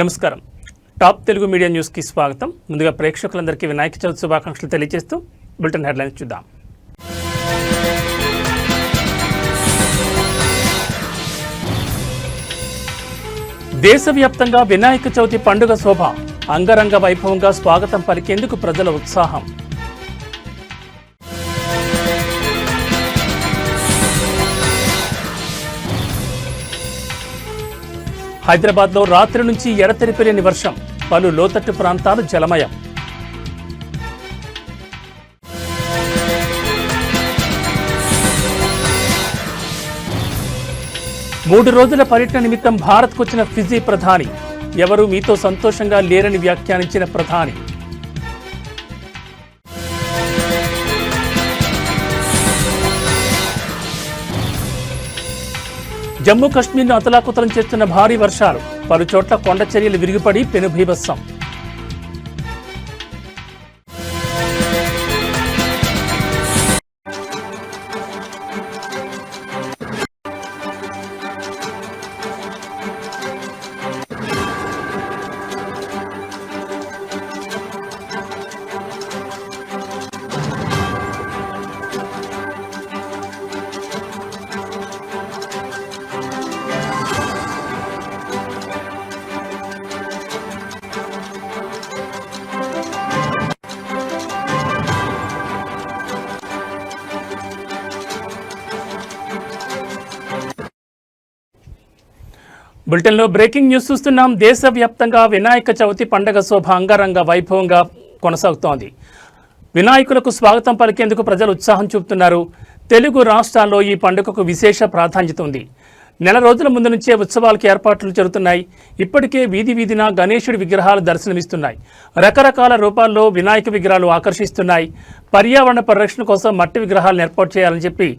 నమస్కారం. Top Telugu media న్యూస్కి స్వాగతం. ముందుగా ప్రేక్షకులందరికీ వినాయక చవితి శుభాకాంక్షలు తెలియజేస్తూ బులెటిన్ హెడ్లైన్స్ చూద్దాం. దేశవ్యాప్తంగా వినాయక చవితి పండుగ శోభ అంగరంగ వైభవంగా స్వాగతం పలికేందుకు ప్రజల ఉత్సాహం. హైదరాబాద్లో రాత్రి నుంచి ఎడతెరిపిలేని వర్షం, పలు లోతట్టు ప్రాంతాలు జలమయం. మూడు రోజుల పర్యటన నిమిత్తం భారత్కు వచ్చిన ఫిజీ ప్రధాని, ఎవరూ మీతో సంతోషంగా లేరని వ్యాఖ్యానించిన ప్రధాని. జమ్మూ కశ్మీర్ను అతలాకుతలం చేస్తున్న భారీ వర్షాలు, పలు చోట్ల కొండ చర్యలు విరిగిపడి పెనుభీభత్సం. బులెటిన్లో బ్రేకింగ్ న్యూస్ చూస్తున్నాం. దేశవ్యాప్తంగా వినాయక చవితి పండుగ శోభ అంగరంగ వైభవంగా కొనసాగుతోంది. వినాయకులకు స్వాగతం పలికేందుకు ప్రజలు ఉత్సాహం చూపుతున్నారు. తెలుగు రాష్ట్రాల్లో ఈ పండుగకు విశేష ప్రాధాన్యత ఉంది. నెల రోజుల ముందు నుంచే ఉత్సవాలకు ఏర్పాట్లు జరుగుతున్నాయి. ఇప్పటికే వీధి వీధిన గణేశుడి విగ్రహాలు దర్శనమిస్తున్నాయి. రకరకాల రూపాల్లో వినాయక విగ్రహాలు ఆకర్షిస్తున్నాయి. పర్యావరణ పరిరక్షణ కోసం మట్టి విగ్రహాలను ఏర్పాటు చేయాలని చెప్పి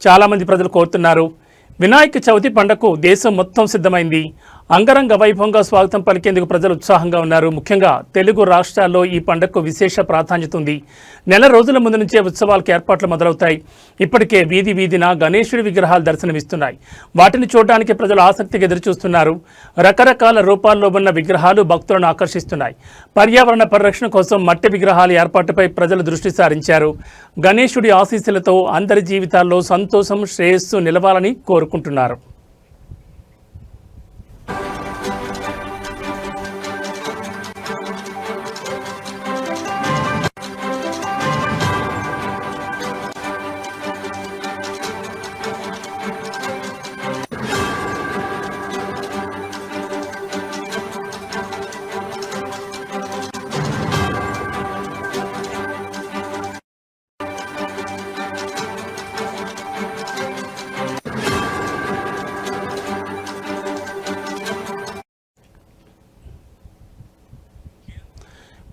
చాలామంది ప్రజలు కోరుతున్నారు. వినాయక చవితి పండుగకు దేశం మొత్తం సిద్ధమైంది. అంగరంగ వైభవంగా స్వాగతం పలికేందుకు ప్రజలు ఉత్సాహంగా ఉన్నారు. ముఖ్యంగా తెలుగు రాష్ట్రాల్లో ఈ పండుగకు విశేష ప్రాధాన్యత ఉంది. నెల రోజుల ముందు నుంచే ఉత్సవాలకు ఏర్పాట్లు మొదలవుతాయి. ఇప్పటికే వీధి వీధిన గణేశుడి విగ్రహాలు దర్శనమిస్తున్నాయి. వాటిని చూడడానికి ప్రజలు ఆసక్తిగా ఎదురుచూస్తున్నారు. రకరకాల రూపాల్లో ఉన్న విగ్రహాలు భక్తులను ఆకర్షిస్తున్నాయి. పర్యావరణ పరిరక్షణ కోసం మట్టి విగ్రహాల ఏర్పాటుపై ప్రజలు దృష్టి సారించారు. గణేశుడి ఆశీస్సులతో అందరి జీవితాల్లో సంతోషం, శ్రేయస్సు నిలవాలని కోరుకుంటున్నారు.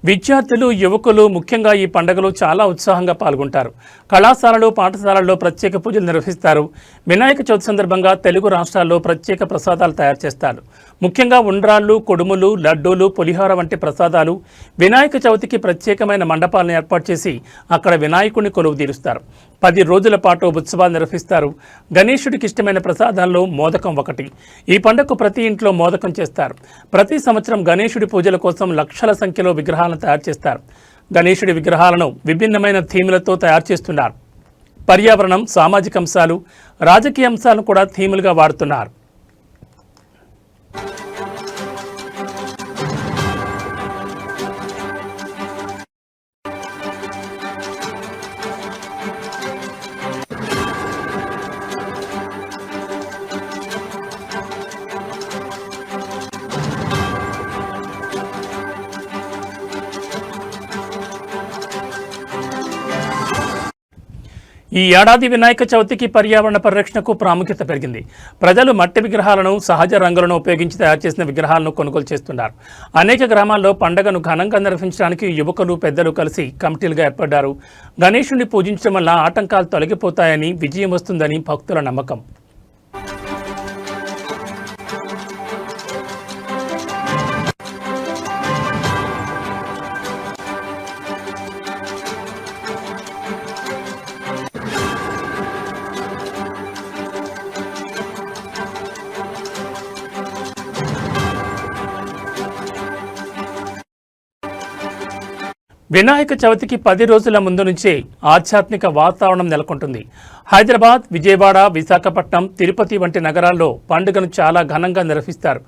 విద్యార్థులు, యువకులు ముఖ్యంగా ఈ పండుగలో చాలా ఉత్సాహంగా పాల్గొంటారు. కళాశాలలు, పాఠశాలల్లో ప్రత్యేక పూజలు నిర్వహిస్తారు. వినాయక చవితి సందర్భంగా తెలుగు రాష్ట్రాల్లో ప్రత్యేక ప్రసాదాలు తయారు చేస్తారు. ముఖ్యంగా ఉండ్రాళ్ళు, కొడుములు, లడ్డూలు, పులిహోర వంటి ప్రసాదాలు వినాయక చవితికి ప్రత్యేకమైన మండపాలను ఏర్పాటు చేసి అక్కడ వినాయకుడిని కొలువు తీరుస్తారు. 10 రోజుల పాటు ఉత్సవాలు నిర్వహిస్తారు. గణేశుడికి ఇష్టమైన ప్రసాదాల్లో మోదకం ఒకటి. ఈ పండుగకు ప్రతి ఇంట్లో మోదకం చేస్తారు. ప్రతి సంవత్సరం గణేశుడి పూజల కోసం లక్షల సంఖ్యలో విగ్రహాలను తయారు చేస్తారు. గణేశుడి విగ్రహాలను విభిన్నమైన థీములతో తయారు చేస్తున్నారు. పర్యావరణం, సామాజిక అంశాలు, రాజకీయ అంశాలను కూడా థీములుగా వాడుతున్నారు. ఈ ఏడాది వినాయక చవితికి పర్యావరణ పరిరక్షణకు ప్రాముఖ్యత పెరిగింది. ప్రజలు మట్టి విగ్రహాలను, సహజ రంగులను ఉపయోగించి తయారు చేసిన విగ్రహాలను కొనుగోలు చేస్తున్నారు. అనేక గ్రామాల్లో పండుగను ఘనంగా నిర్వహించడానికి యువకులు, పెద్దలు కలిసి కమిటీలుగా ఏర్పడ్డారు. గణేశుడిని పూజించడం వల్ల ఆటంకాలు తొలగిపోతాయని, విజయం వస్తుందని భక్తుల నమ్మకం. వినాయక చవితికి 10 రోజుల ముందు నుంచే ఆధ్యాత్మిక వాతావరణం నెలకొంటుంది. హైదరాబాద్, విజయవాడ, విశాఖపట్నం, తిరుపతి వంటి నగరాల్లో పండుగను చాలా ఘనంగా నిర్వహిస్తారు.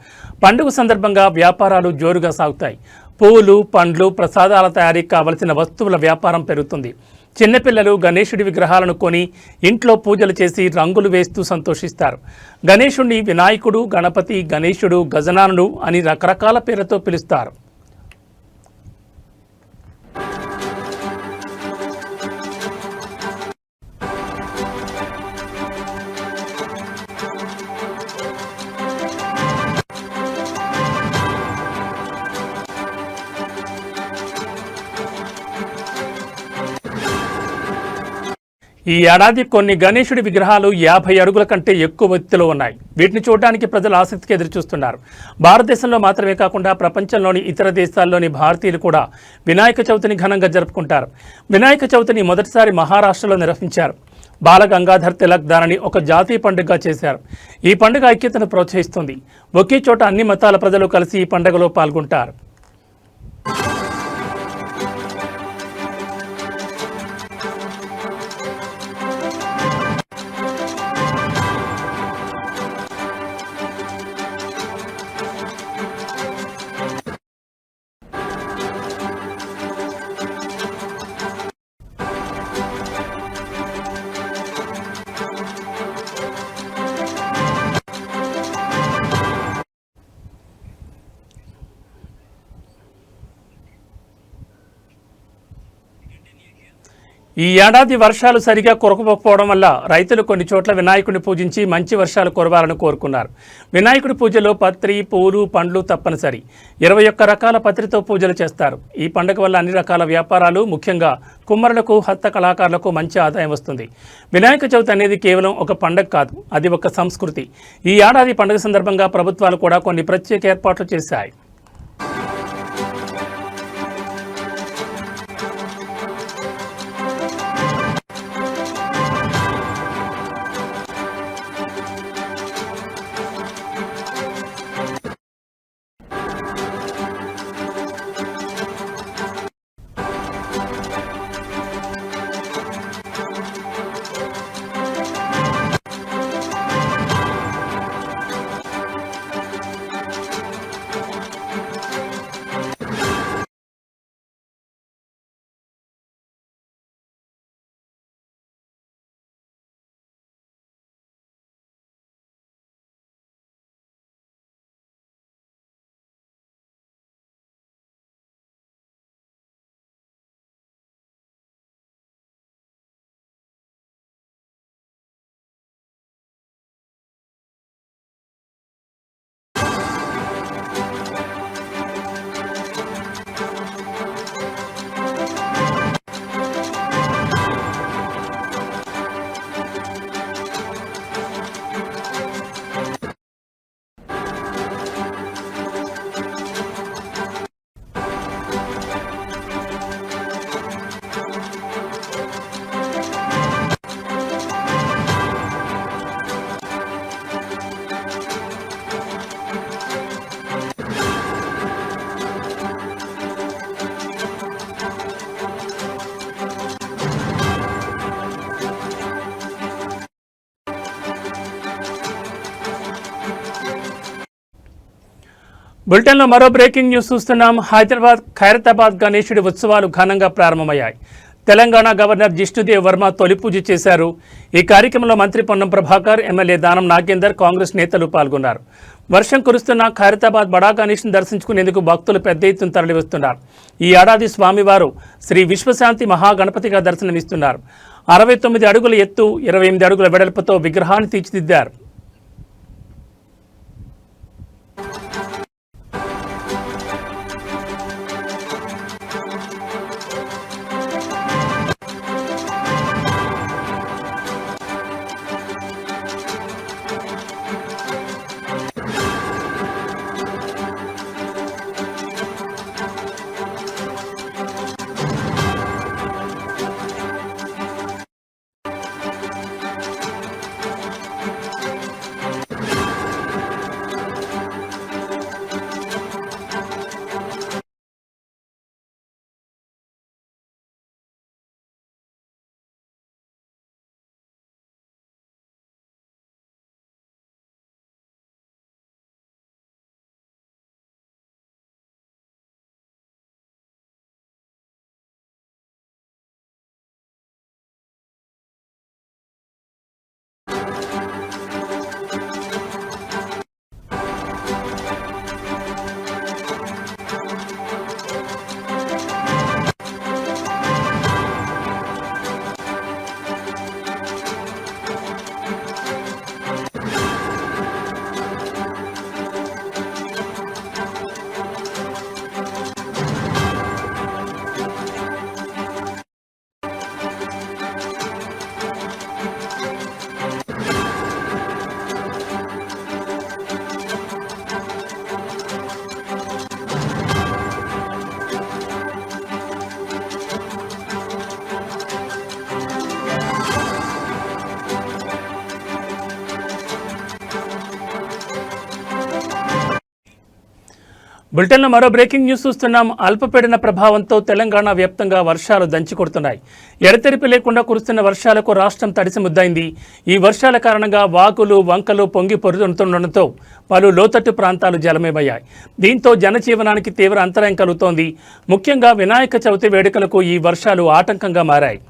పండుగ సందర్భంగా వ్యాపారాలు జోరుగా సాగుతాయి. పువ్వులు, పండ్లు, ప్రసాదాల తయారీకి కావలసిన వస్తువుల వ్యాపారం పెరుగుతుంది. చిన్నపిల్లలు గణేశుడి విగ్రహాలను కొని ఇంట్లో పూజలు చేసి రంగులు వేస్తూ సంతోషిస్తారు. గణేశుడిని వినాయకుడు, గణపతి, గణేశుడు, గజనానుడు అని రకరకాల పేర్లతో పిలుస్తారు. ఈ ఏడాది కొన్ని గణేశుడి విగ్రహాలు 50 అడుగుల కంటే ఎక్కువ ఎత్తులో ఉన్నాయి. వీటిని చూడడానికి ప్రజలు ఆసక్తిగా ఎదురుచూస్తున్నారు. భారతదేశంలో మాత్రమే కాకుండా ప్రపంచంలోని ఇతర దేశాల్లోని భారతీయులు కూడా వినాయక చవితిని ఘనంగా జరుపుకుంటారు. వినాయక చవితిని మొదటిసారి మహారాష్ట్రలో నిర్వహించారు. బాల గంగాధర్ తిలక్ దానిని ఒక జాతీయ పండుగగా చేశారు. ఈ పండుగ ఐక్యతను ప్రోత్సహిస్తుంది. ఒకే చోట అన్ని మతాల ప్రజలు కలిసి ఈ పండుగలో పాల్గొంటారు. ఈ ఏడాది వర్షాలు సరిగా కురవకపోవడం వల్ల రైతులు కొన్ని చోట్ల వినాయకుడిని పూజించి మంచి వర్షాలు కురవాలని కోరుకున్నారు. వినాయకుడి పూజలో పత్రి, పూలు, పండ్లు తప్పనిసరి. 21 రకాల పత్రితో పూజలు చేస్తారు. ఈ పండుగ వల్ల అన్ని రకాల వ్యాపారాలు, ముఖ్యంగా కుమ్మరులకు, హస్త కళాకారులకు మంచి ఆదాయం వస్తుంది. వినాయక చవితి అనేది కేవలం ఒక పండుగ కాదు, అది ఒక సంస్కృతి. ఈ ఏడాది పండుగ సందర్భంగా ప్రభుత్వాలు కూడా కొన్ని ప్రత్యేక ఏర్పాట్లు చేశాయి. బులెటిన్లో మరో బ్రేకింగ్ న్యూస్ చూస్తున్నాం. హైదరాబాద్ ఖైరతాబాద్ గణేశుడి ఉత్సవాలు ఘనంగా ప్రారంభమయ్యాయి. తెలంగాణ గవర్నర్ జిష్ణుదేవ్ వర్మ తొలి పూజ చేశారు. ఈ కార్యక్రమంలో మంత్రి పొన్నం ప్రభాకర్, ఎమ్మెల్యే దానం నాగేందర్, కాంగ్రెస్ నేతలు పాల్గొన్నారు. వర్షం కురుస్తున్న ఖైరతాబాద్ బడా గణేష్ను దర్శించుకునేందుకు భక్తులు పెద్ద ఎత్తున తరలివస్తున్నారు. ఈ ఏడాది స్వామివారు శ్రీ విశ్వశాంతి మహాగణపతిగా దర్శనమిస్తున్నారు. 69 అడుగుల ఎత్తు, 28 అడుగుల వెడల్పుతో విగ్రహాన్ని తీర్చిదిద్దారు. బులెటిన్లో మరో బ్రేకింగ్ న్యూస్ చూస్తున్నాం. అల్పపీడన ప్రభావంతో తెలంగాణ వ్యాప్తంగా వర్షాలు దంచికొడుతున్నాయి. ఎడతెరిపి లేకుండా కురుస్తున్న వర్షాలకు రాష్ట్రం తడిసి ముద్దైంది. ఈ వర్షాల కారణంగా వాగులు, వంకలు పొంగి పొరుతుండటంతో పలు లోతట్టు ప్రాంతాలు జలమయమయ్యాయి. దీంతో జనజీవనానికి తీవ్ర అంతరాయం కలుగుతోంది. ముఖ్యంగా వినాయక చవితి వేడుకలకు ఈ వర్షాలు ఆటంకంగా మారాయి.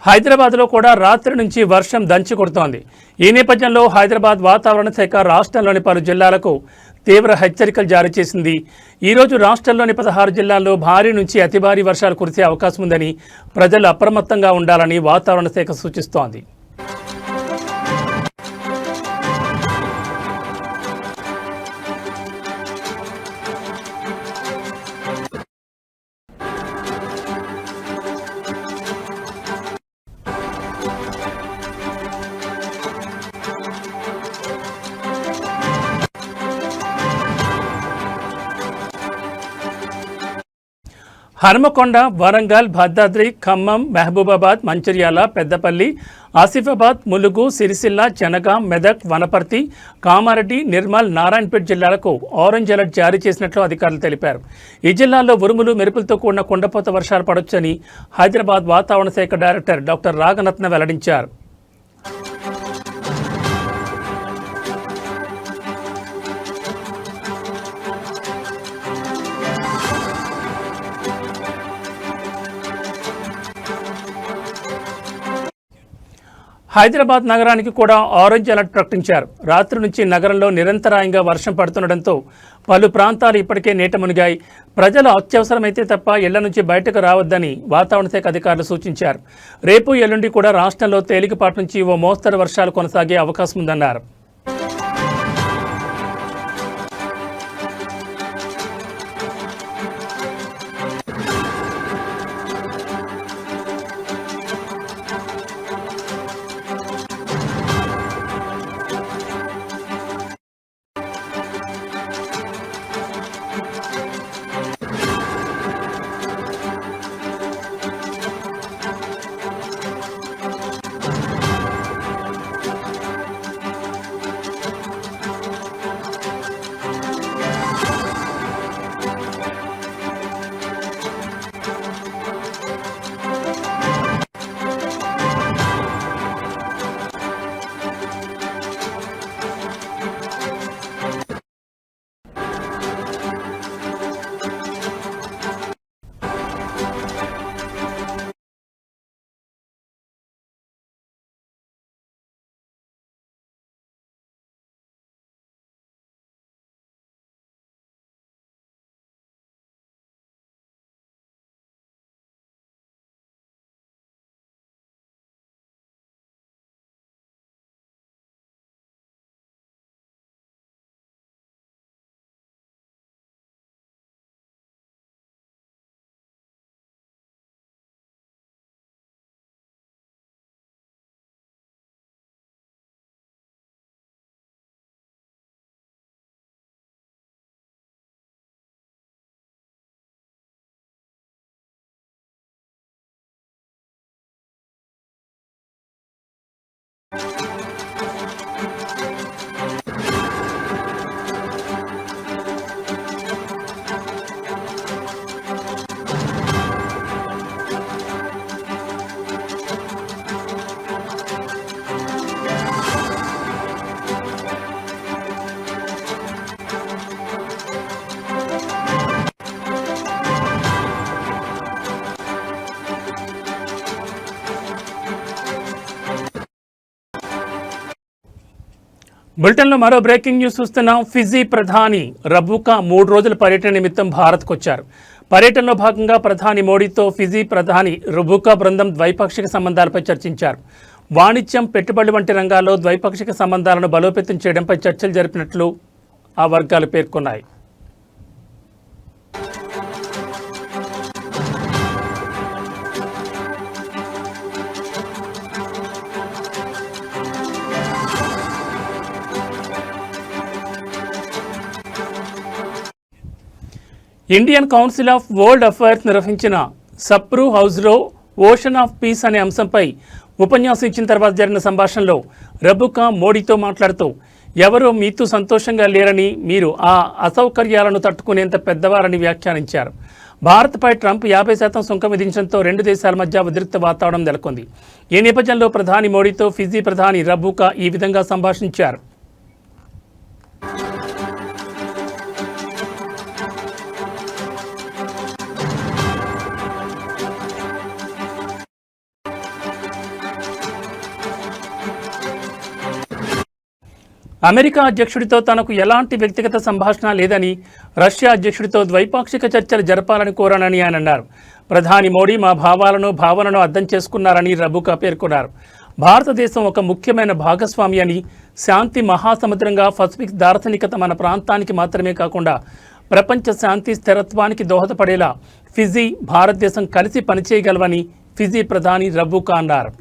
హైదరాబాద్లో కూడా రాత్రి నుంచి వర్షం దంచి కొడుతోంది. ఈ నేపథ్యంలో హైదరాబాద్ వాతావరణ శాఖ రాష్ట్రంలోని పలు జిల్లాలకు తీవ్ర హెచ్చరికలు జారీ చేసింది. ఈరోజు రాష్ట్రంలోని 16 జిల్లాల్లో భారీ నుంచి అతి భారీ వర్షాలు కురిసే అవకాశం ఉందని ప్రజలు అప్రమత్తంగా ఉండాలని వాతావరణ శాఖ సూచిస్తోంది. హనుమకొండ, వరంగల్, భద్రాద్రి, ఖమ్మం, మహబూబాబాద్, మంచిర్యాల, పెద్దపల్లి, ఆసిఫాబాద్, ములుగు, సిరిసిల్ల, జనగాం, మెదక్, వనపర్తి, కామారెడ్డి, నిర్మల్, నారాయణపేట జిల్లాలకు ఆరెంజ్ అలర్ట్ జారీ చేసినట్లు అధికారులు తెలిపారు. ఈ జిల్లాల్లో ఉరుములు, మెరుపులతో కూడిన కుండపోత వర్షాలు పడొచ్చని హైదరాబాద్ వాతావరణ శాఖ డైరెక్టర్ డాక్టర్ రాగనత్న వెల్లడించారు. హైదరాబాద్ నగరానికి కూడా ఆరెంజ్ అలర్ట్ ప్రకటించారు. రాత్రి నుంచి నగరంలో నిరంతరాయంగా వర్షం పడుతుండటంతో పలు ప్రాంతాలు ఇప్పటికే నీట మునిగాయి. ప్రజలు అత్యవసరమైతే తప్ప ఇళ్ల నుంచి బయటకు రావద్దని వాతావరణ శాఖ అధికారులు సూచించారు. రేపు, ఎల్లుండి కూడా రాష్ట్రంలో తేలికపాటి నుంచి ఓ మోస్తరు వర్షాలు కొనసాగే అవకాశం ఉందన్నారు. బులెటిన్లో మరో బ్రేకింగ్ న్యూస్ చూస్తున్నాం. ఫిజీ ప్రధాని రబుకా 3 రోజుల పర్యటన నిమిత్తం భారత్కు వచ్చారు. పర్యటనలో భాగంగా ప్రధాని మోడీతో ఫిజీ ప్రధాని రబుకా బృందం ద్వైపాక్షిక సంబంధాలపై చర్చించారు. వాణిజ్యం, పెట్టుబడులు వంటి రంగాల్లో ద్వైపాక్షిక సంబంధాలను బలోపేతం చేయడంపై చర్చలు జరిపినట్లు ఆ వర్గాలు పేర్కొన్నాయి. Indian council of world affairs నిర్వహించిన సప్రూ హౌస్లో ఓషన్ ఆఫ్ పీస్ అనే అంశంపై ఉపన్యాసం ఇచ్చిన తర్వాత జరిగిన సంభాషణలో రబుకా మోడీతో మాట్లాడుతూ ఎవరూ మీతో సంతోషంగా లేరని, మీరు ఆ అసౌకర్యాలను తట్టుకునేంత పెద్దవారని వ్యాఖ్యానించారు. భారత్పై ట్రంప్ 50% సుంకం విధించడంతో రెండు దేశాల మధ్య ఉద్రిక్త వాతావరణం నెలకొంది. ఈ నేపథ్యంలో ప్రధాని మోడీతో ఫిజీ ప్రధాని రబుకా ఈ విధంగా సంభాషించారు. అమెరికా అధ్యక్షుడితో తనకు ఎలాంటి వ్యక్తిగత సంభాషణ లేదని, రష్యా అధ్యక్షుడితో ద్వైపాక్షిక చర్చలు జరపాలని కోరానని ఆయన అన్నారు. ప్రధాని మోడీ మా భావనను అర్థం చేసుకున్నారని రబుకా పేర్కొన్నారు. భారతదేశం ఒక ముఖ్యమైన భాగస్వామి అని, శాంతి మహాసముద్రంగా పసిఫిక్ దార్శనికత మన ప్రాంతానికి మాత్రమే కాకుండా ప్రపంచ శాంతి స్థిరత్వానికి దోహదపడేలా ఫిజీ, భారతదేశం కలిసి పనిచేయగలవని ఫిజీ ప్రధాని రబుకా అన్నారు.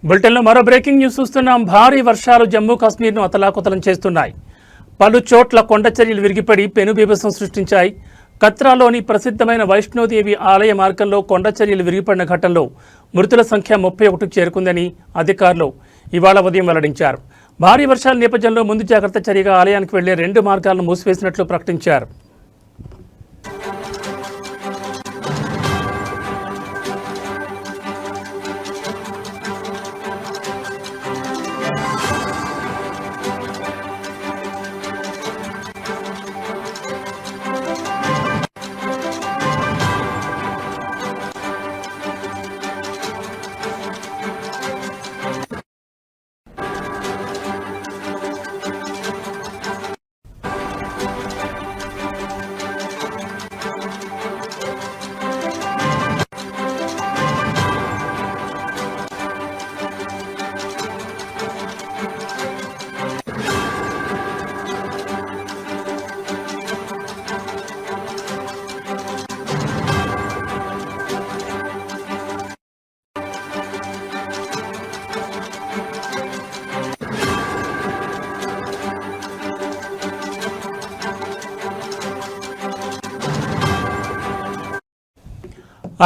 బులెటిన్లో మరో బ్రేకింగ్ న్యూస్ చూస్తున్నాం. భారీ వర్షాలు జమ్మూ కాశ్మీర్ను అతలాకుతలం చేస్తున్నాయి. పలు చోట్ల కొండచర్యలు విరిగిపడి పెనుబీభత్సం సృష్టించాయి. కత్రాలోని ప్రసిద్ధమైన వైష్ణోదేవి ఆలయ మార్గంలో కొండచర్యలు విరిగిపడిన ఘటనలో మృతుల సంఖ్య 31కు చేరుకుందని అధికారులు ఇవాళ ఉదయం వెల్లడించారు. భారీ వర్షాల నేపథ్యంలో ముందు జాగ్రత్త చర్యగా ఆలయానికి వెళ్లే 2 మార్గాలను మూసివేసినట్లు ప్రకటించారు.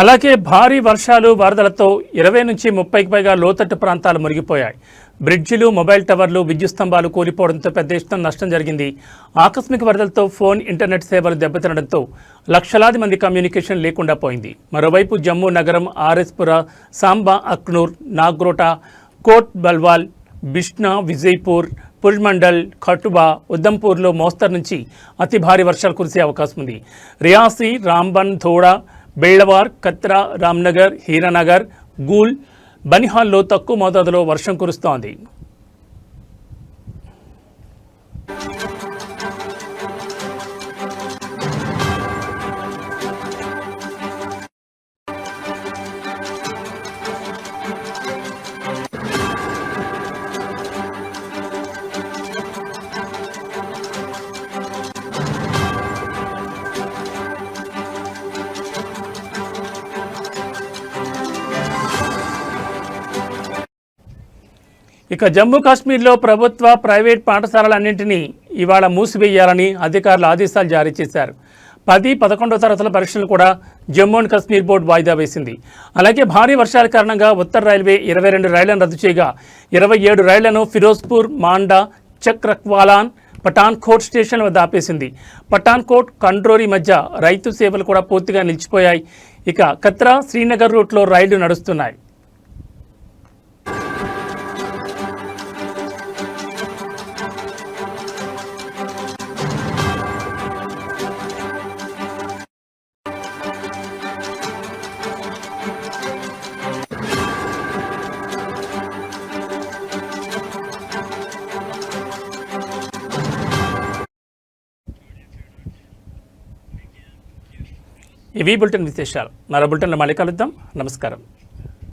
అలాగే భారీ వర్షాలు, వరదలతో 20 నుంచి 30కి పైగా లోతట్టు ప్రాంతాలు మునిగిపోయాయి. బ్రిడ్జిలు, మొబైల్ టవర్లు, విద్యుత్ స్తంభాలు కూలిపోవడంతో పెద్ద ఎత్తున నష్టం జరిగింది. ఆకస్మిక వరదలతో ఫోన్, ఇంటర్నెట్ సేవలు దెబ్బతినడంతో లక్షలాది మంది కమ్యూనికేషన్ లేకుండా పోయింది. మరోవైపు జమ్మూ నగరం, ఆర్ఎస్పుర, సాంబా, అక్నూర్, నాగ్రోటా, కోట్ బల్వాల్, బిష్నా, విజయ్పూర్, పుల్మండల్, ఖటుబా, ఉదంపూర్లో మోస్తరు నుంచి అతి భారీ వర్షాలు కురిసే అవకాశం ఉంది. రియాసీ, రాంబన్, థోడా, బేళ్లవార్, కత్రా, రామ్నగర్, హీరానగర్, గూల్, బనిహాల్లో తక్కువ మోతాదులో వర్షం కురుస్తోంది. ఇక జమ్మూ కాశ్మీర్లో ప్రభుత్వ ప్రైవేట్ పాఠశాలలన్నింటినీ ఇవాళ మూసివేయాలని అధికారులు ఆదేశాలు జారీ చేశారు. 10, 11వ తరగతుల పరీక్షలు కూడా జమ్మూ అండ్ కాశ్మీర్ బోర్డు వాయిదా వేసింది. అలాగే భారీ వర్షాల కారణంగా ఉత్తర రైల్వే 22 రైళ్లను రద్దు చేయగా 27 రైళ్లను ఫిరోజ్పూర్, మాండా, చక్రక్వాలాన్, పఠాన్కోట్ స్టేషన్ వద్ద ఆపేసింది. పఠాన్కోట్, కండ్రోరి మధ్య రైతు సేవలు కూడా పూర్తిగా నిలిచిపోయాయి. ఇక కత్రా, శ్రీనగర్ రూట్లో రైళ్లు నడుస్తున్నాయి. ఇవి బులెటిన్ విశేషాలు. మరో బులెటిన్లో మళ్ళీ కలుద్దాం. నమస్కారం.